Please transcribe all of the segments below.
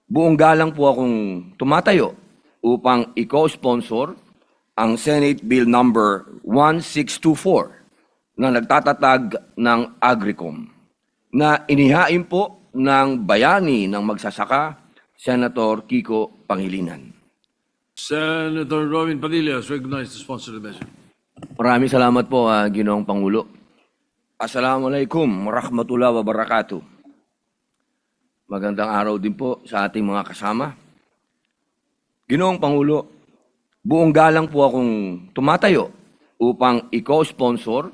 Buong galang po akong tumatayo upang i-co-sponsor ang Senate Bill number 1624 na nagtatatag ng Agricom na inihain po ng bayani ng magsasaka, Senator Kiko Pangilinan. Senator Robin Padilla is recognized to sponsor the measure. Maraming salamat po, Ginoong Pangulo. Assalamualaikum warahmatullahi wabarakatuh. Magandang araw din po sa ating mga kasama. Ginoong Pangulo, buong galang po akong tumatayo upang i-co-sponsor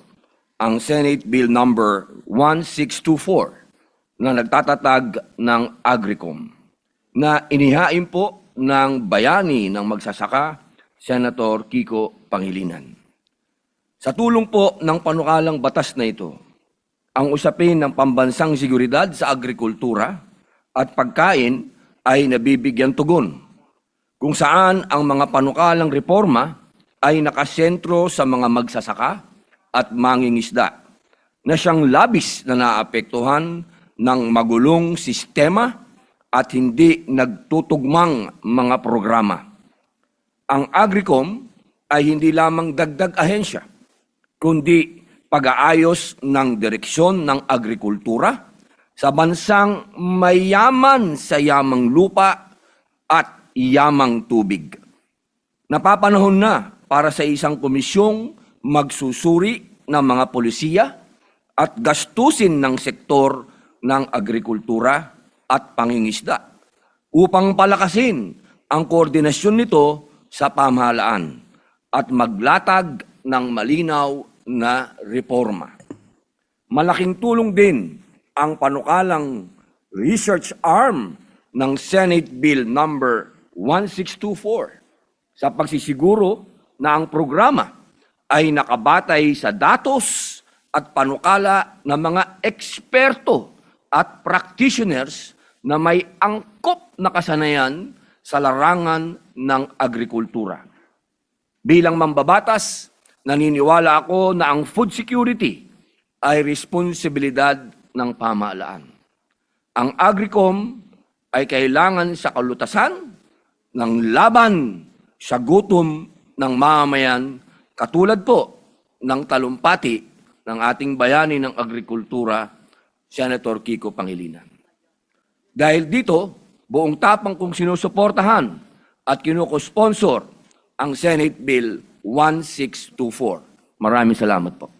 ang Senate Bill number 1624 na nagtatatag ng Agricom na inihain po ng bayani ng magsasaka, Senator Kiko Pangilinan. Sa tulong po ng panukalang batas na ito, ang usapin ng pambansang seguridad sa agrikultura at pagkain ay nabibigyan tugon, kung saan ang mga panukalang reforma ay nakasentro sa mga magsasaka at mangingisda na siyang labis na naapektuhan ng magulong sistema at hindi nagtutugmang mga programa. Ang Agricom ay hindi lamang dagdag ahensya, kundi pag-aayos ng direksyon ng agrikultura sa bansang mayaman sa yamang lupa at yamang tubig. Napapanahon na para sa isang komisyong magsusuri ng mga polisiya at gastusin ng sektor ng agrikultura at pangingisda upang palakasin ang koordinasyon nito sa pamahalaan at maglatag ng malinaw na reforma. Malaking tulong din ang panukalang research arm ng Senate Bill number 1624 sa pagsisiguro na ang programa ay nakabatay sa datos at panukala ng mga eksperto at practitioners na may angkop na kasanayan sa larangan ng agrikultura. Bilang mambabatas, naniniwala ako na ang food security ay responsibilidad ng pamahalaan. Ang Agricom ay kailangan sa kalutasan ng laban sa gutom ng mamamayan katulad po ng talumpati ng ating bayani ng agrikultura, Senator Kiko Pangilinan. Dahil dito, buong tapang kong sinusuportahan at kinuko-sponsor ang Senate Bill 1624. Maraming salamat po.